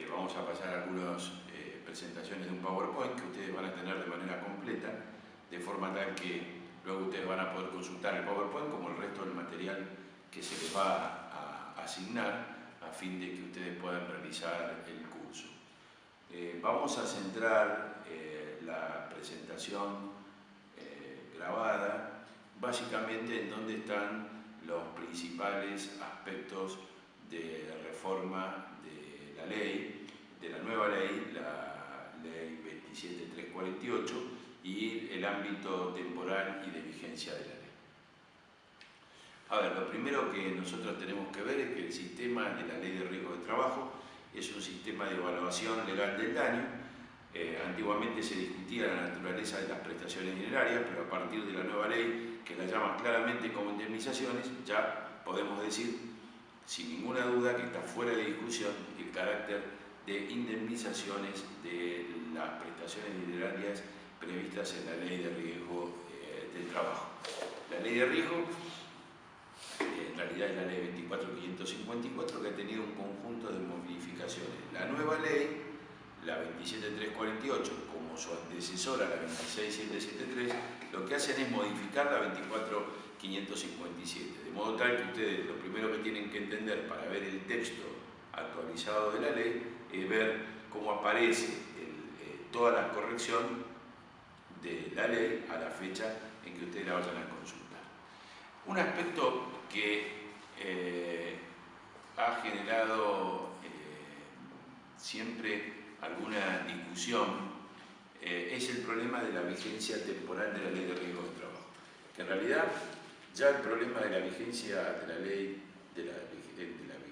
Vamos a pasar algunas presentaciones de un PowerPoint que ustedes van a tener de manera completa, de forma tal que luego ustedes van a poder consultar el PowerPoint como el resto del material que se les va a asignar a fin de que ustedes puedan realizar el curso. Vamos a centrar la presentación grabada básicamente en donde están los principales aspectos de reforma de la ley, de la nueva ley, la ley 27348, y el ámbito temporal y de vigencia de la ley. A ver, lo primero que nosotros tenemos que ver es que el sistema de la ley de riesgo de trabajo es un sistema de evaluación legal del daño. Antiguamente se discutía la naturaleza de las prestaciones dinerarias, pero a partir de la nueva ley, que la llama claramente como indemnizaciones, ya podemos decir sin ninguna duda que está fuera de discusión el carácter de indemnizaciones de las prestaciones dinerarias previstas en la ley de riesgo del trabajo. La ley de riesgo en realidad es la ley 24554, que ha tenido un conjunto de modificaciones. La nueva ley, la 27348, como su antecesora, la 26773, lo que hacen es modificar la 24557, de modo tal que ustedes lo primero que tienen que entender para ver el texto actualizado de la ley es ver cómo aparece toda la corrección de la ley a la fecha en que ustedes la vayan a consultar. Un aspecto que ha generado siempre alguna discusión es el problema de la vigencia temporal de la ley de riesgo de trabajo. Que en realidad ya el problema de la vigencia de la ley, de la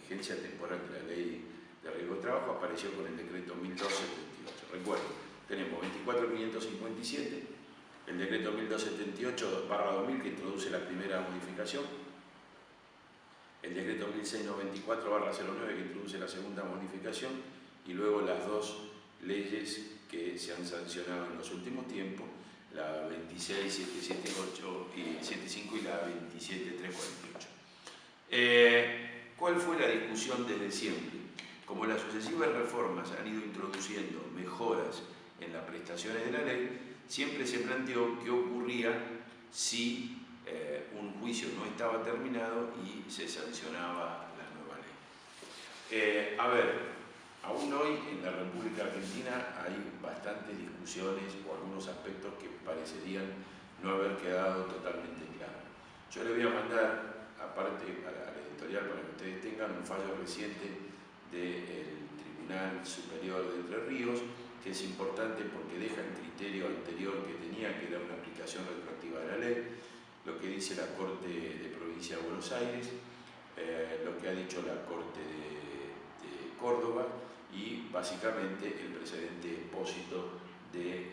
vigencia temporal de la ley de riesgo de trabajo apareció con el decreto 1278. Recuerden, tenemos 24557, el decreto 1278/2000 que introduce la primera modificación, el decreto 1694/09 que introduce la segunda modificación, y luego las dos leyes que se han sancionado en los últimos tiempos, la 26778 y la 27348. ¿Cuál fue la discusión desde siempre? Como las sucesivas reformas han ido introduciendo mejoras en las prestaciones de la ley, siempre se planteó qué ocurría si un juicio no estaba terminado y se sancionaba la nueva ley. A ver, aún hoy en la República Argentina hay bastantes discusiones o algunos aspectos que parecerían no haber quedado totalmente claros. Yo le voy a mandar, aparte a la editorial, para que ustedes tengan un fallo reciente del Tribunal Superior de Entre Ríos, que es importante porque deja el criterio anterior que tenía, que era una aplicación retroactiva de la ley, lo que dice la Corte de Provincia de Buenos Aires, lo que ha dicho la Corte de Córdoba y básicamente el precedente expósito de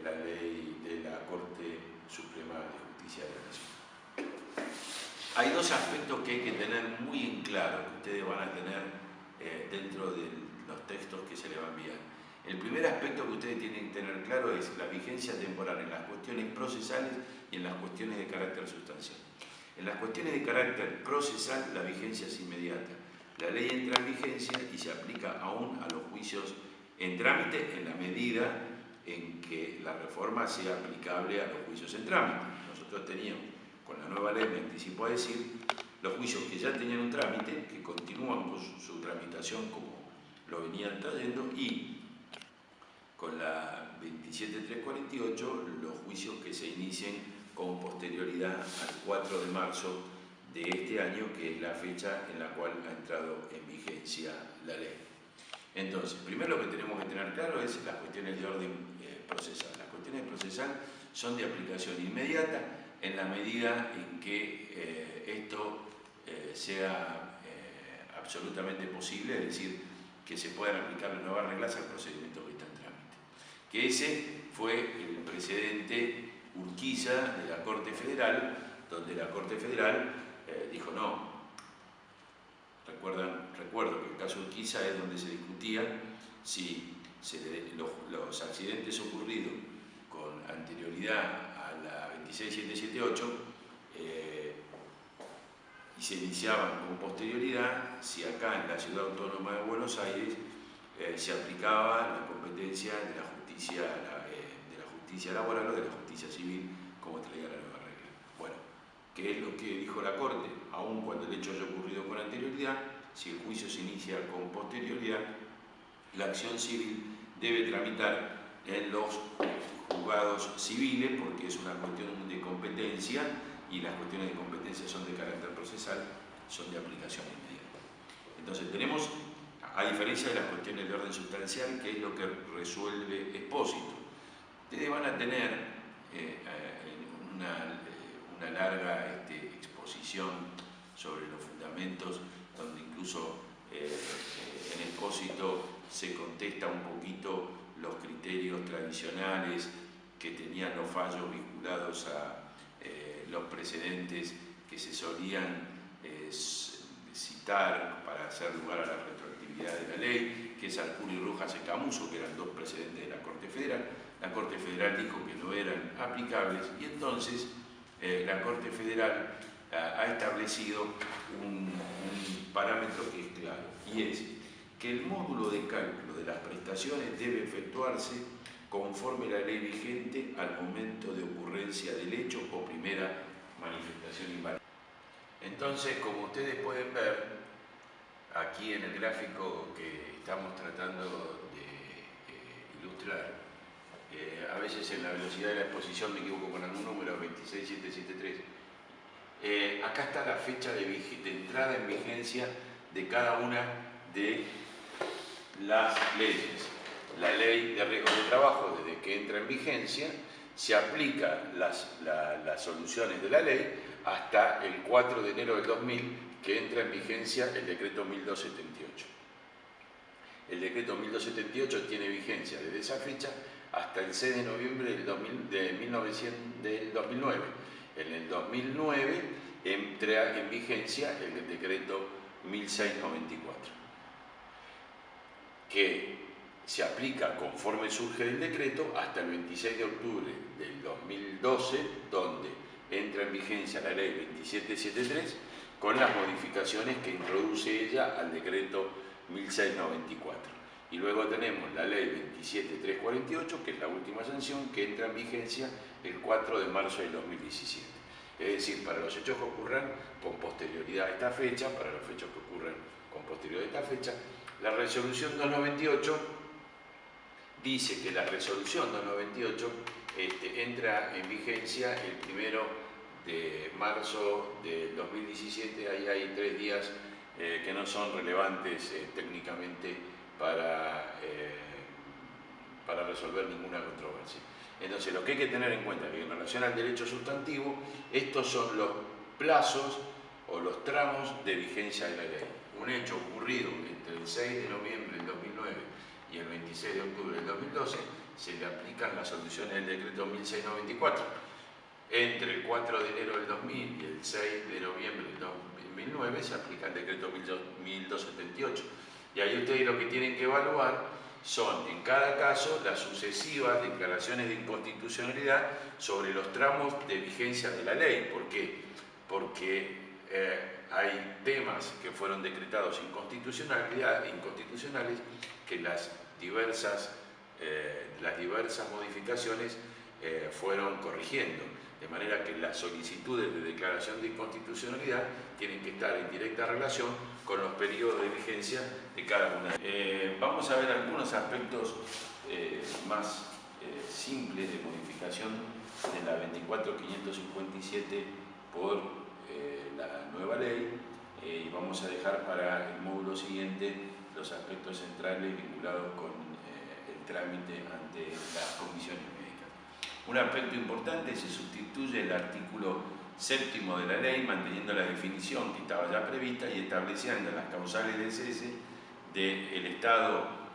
la ley de la Corte Suprema de Justicia de la Nación. Hay dos aspectos que hay que tener muy en claro, que ustedes van a tener dentro de los textos que se les va a enviar. El primer aspecto que ustedes tienen que tener claro es la vigencia temporal en las cuestiones procesales y en las cuestiones de carácter sustancial. En las cuestiones de carácter procesal, la vigencia es inmediata. La ley entra en vigencia y se aplica aún a los juicios en trámite en la medida en que la reforma sea aplicable a los juicios en trámite. Nosotros teníamos, con la nueva ley, me anticipo a decir, los juicios que ya tenían un trámite, que continúan con su tramitación como lo venían trayendo, y con la 27348 los juicios que se inicien con posterioridad al 4 de marzo de este año, que es la fecha en la cual ha entrado en vigencia la ley. Entonces, primero lo que tenemos que tener claro es las cuestiones de orden procesal. Las cuestiones procesal son de aplicación inmediata en la medida en que esto sea absolutamente posible, es decir, que se puedan aplicar las nuevas reglas al procedimiento que está en trámite. Que ese fue el precedente Urquiza de la Corte Federal, donde la Corte Federal dijo no. Recuerdo que el caso Urquiza es donde se discutía si los accidentes ocurridos con anterioridad a la 26778 y se iniciaban con posterioridad, si acá en la Ciudad Autónoma de Buenos Aires se aplicaba la competencia de la justicia laboral o de la justicia civil, como traía la nueva regla. Bueno, ¿qué es lo que dijo la Corte? Aun cuando el hecho haya ocurrido con anterioridad, si el juicio se inicia con posterioridad, la acción civil debe tramitar en los juzgados civiles, porque es una cuestión de competencia, y las cuestiones de competencia son de carácter procesal, son de aplicación inmediata. Entonces tenemos, a diferencia de las cuestiones de orden sustancial, que es lo que resuelve Expósito, ustedes van a tener una larga exposición sobre los fundamentos, donde incluso en Expósito se contesta un poquito los criterios tradicionales que tenían los fallos vinculados a los precedentes que se solían citar para hacer lugar a la retroactividad de la ley, que es Arcuri y Rojas y Camuso, que eran dos precedentes de la Corte Federal. La Corte Federal dijo que no eran aplicables y entonces la Corte Federal ha establecido un parámetro que es claro, y es que el módulo de cálculo de las prestaciones debe efectuarse conforme la ley vigente al momento de ocurrencia del hecho o primera manifestación inválida. Entonces, como ustedes pueden ver, aquí en el gráfico que estamos tratando de ilustrar, a veces en la velocidad de la exposición me equivoco con algún número, 26773, acá está la fecha de entrada en vigencia de cada una de las leyes. La ley de riesgos de trabajo, desde que entra en vigencia, se aplica las soluciones de la ley hasta el 4 de enero del 2000, que entra en vigencia el decreto 1278. El decreto 1278 tiene vigencia desde esa fecha hasta el 6 de noviembre del 2009. En el 2009 entra en vigencia el decreto 1694, que se aplica conforme surge el decreto hasta el 26 de octubre del 2012, donde entra en vigencia la ley 2773 con las modificaciones que introduce ella al decreto 1694. Y luego tenemos la ley 27348, que es la última sanción, que entra en vigencia el 4 de marzo del 2017. Es decir, para los hechos que ocurran con posterioridad a esta fecha, para los hechos que ocurran con posterioridad a esta fecha, la resolución 298 dice que la resolución 298 entra en vigencia el 1 de marzo del 2017. Ahí hay 3 días que no son relevantes técnicamente para resolver ninguna controversia. Entonces, lo que hay que tener en cuenta es que en relación al derecho sustantivo, estos son los plazos o los tramos de vigencia de la ley. Un hecho ocurrido entre el 6 de noviembre del 2009 y el 26 de octubre del 2012, se le aplican las soluciones del decreto 1694. Entre el 4 de enero del 2000 y el 6 de noviembre del 2009 se aplica el decreto 1278. Y ahí ustedes lo que tienen que evaluar son, en cada caso, las sucesivas declaraciones de inconstitucionalidad sobre los tramos de vigencia de la ley. ¿Por qué? Porque hay temas que fueron decretados inconstitucionales que las diversas modificaciones fueron corrigiendo. De manera que las solicitudes de declaración de inconstitucionalidad tienen que estar en directa relación con los periodos de vigencia de cada una. Vamos a ver algunos aspectos más simples de modificación de la 24557 por la nueva ley, y vamos a dejar para el módulo siguiente los aspectos centrales vinculados con el trámite ante las comisiones médicas. Un aspecto importante: se sustituye el artículo 7º de la ley, manteniendo la definición que estaba ya prevista y estableciendo las causales de cese del estado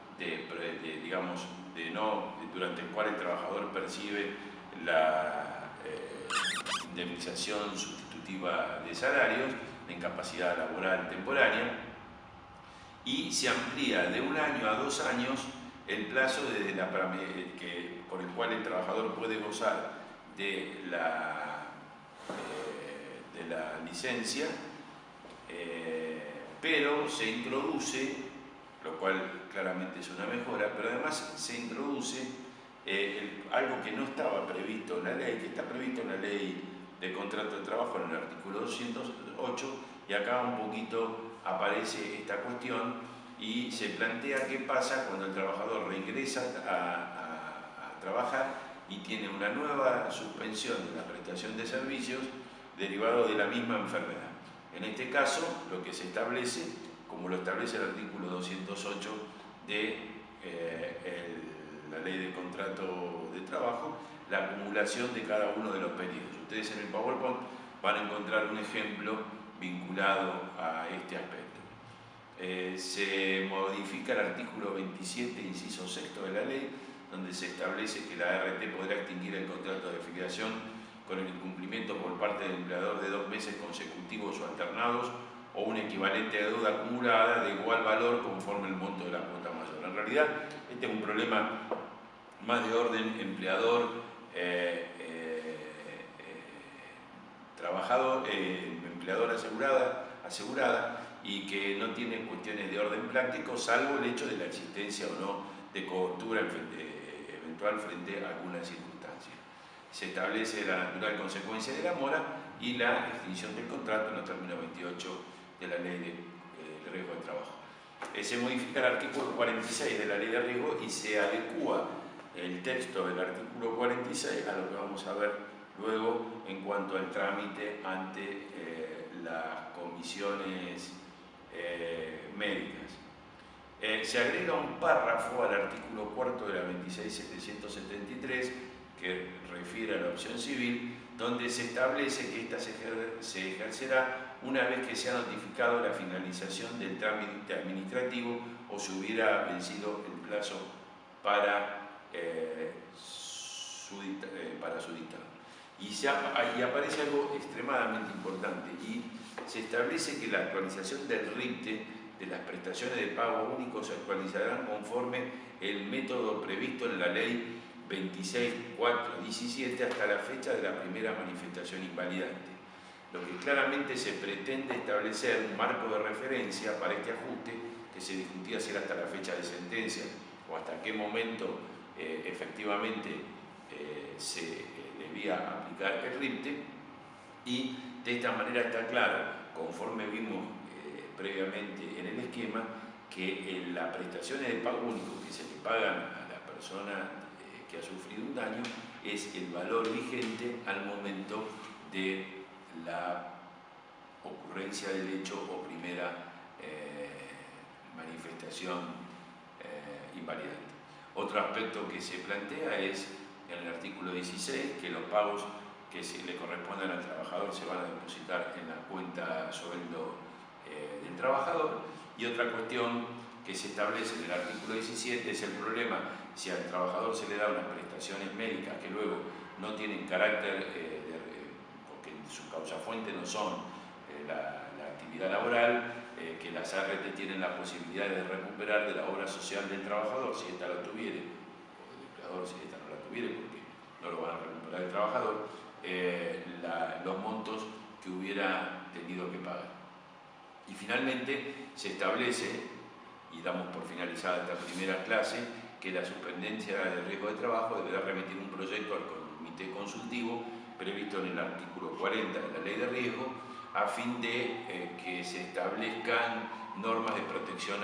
durante el cual el trabajador percibe la indemnización sustitutiva de salarios, la incapacidad laboral temporánea, y se amplía de 1 año a 2 años el plazo por el cual el trabajador puede gozar de la licencia, pero se introduce lo cual claramente es una mejora, pero además se introduce algo que no estaba previsto en la ley, que está previsto en la ley de contrato de trabajo en el artículo 208, y acá un poquito aparece esta cuestión y se plantea qué pasa cuando el trabajador regresa a trabajar y tiene una nueva suspensión de la prestación de servicios derivado de la misma enfermedad. En este caso, lo que se establece, como lo establece el artículo 208 de la ley de contrato de trabajo, la acumulación de cada uno de los periodos. Ustedes en el PowerPoint van a encontrar un ejemplo vinculado a este aspecto. Se modifica el artículo 27, inciso sexto de la ley, donde se establece que la ART podrá extinguir el contrato de afiliación con el incumplimiento por parte del empleador de 2 meses consecutivos o alternados o un equivalente de deuda acumulada de igual valor conforme el monto de la cuota mayor. En realidad, este es un problema más de orden empleador, trabajador, empleador asegurada, y que no tiene cuestiones de orden práctico, salvo el hecho de la existencia o no de cobertura eventual frente a alguna circunstancia. Se establece la natural consecuencia de la mora y la extinción del contrato en los términos 28 de la ley de riesgo de trabajo. Se modifica el artículo 46 de la ley de riesgo y se adecúa el texto del artículo 46 a lo que vamos a ver luego en cuanto al trámite ante las comisiones médicas. Se agrega un párrafo al artículo 4 de la 26.773 que refiere a la opción civil, donde se establece que ésta se ejercerá una vez que se ha notificado la finalización del trámite administrativo o se hubiera vencido el plazo para su dictamen. Y aparece algo extremadamente importante y se establece que la actualización del RIPTE de las prestaciones de pago único se actualizarán conforme el método previsto en la ley 26.417 hasta la fecha de la primera manifestación invalidante. Lo que claramente se pretende establecer un marco de referencia para este ajuste que se discutía si era hasta la fecha de sentencia o hasta qué momento efectivamente se debía aplicar el RIPTE, y de esta manera está claro, conforme vimos previamente en el esquema, que las prestaciones de pago único que se le pagan a la persona que ha sufrido un daño es el valor vigente al momento de la ocurrencia del hecho o primera manifestación invalidante. Otro aspecto que se plantea es en el artículo 16 que los pagos que se le correspondan al trabajador se van a depositar en la cuenta sueldo del trabajador. Y otra cuestión que se establece en el artículo 17 es el problema si al trabajador se le da unas prestaciones médicas que luego no tienen carácter, porque su causa fuente no son la actividad laboral, que las ART tienen la posibilidad de recuperar de la obra social del trabajador, si ésta la tuviere, o del empleador si ésta no la tuviere, porque no lo van a recuperar el trabajador, los montos que hubiera tenido que pagar. Y finalmente se establece, y damos por finalizada esta primera clase, que la superintendencia de riesgo de trabajo deberá remitir un proyecto al comité consultivo previsto en el artículo 40 de la ley de riesgo, a fin de que se establezcan normas de protección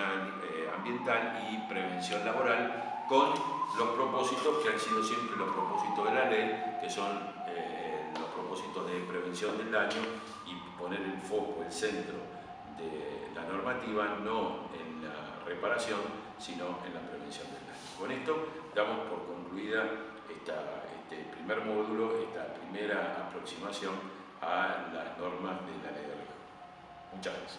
ambiental y prevención laboral con los propósitos que han sido siempre los propósitos de la ley, que son los propósitos de prevención del daño y poner el foco, el centro de la normativa no en la reparación, sino en la prevención del daño. Con esto damos por concluida este primer módulo, esta primera aproximación a las normas de la ley de riesgo. Muchas gracias.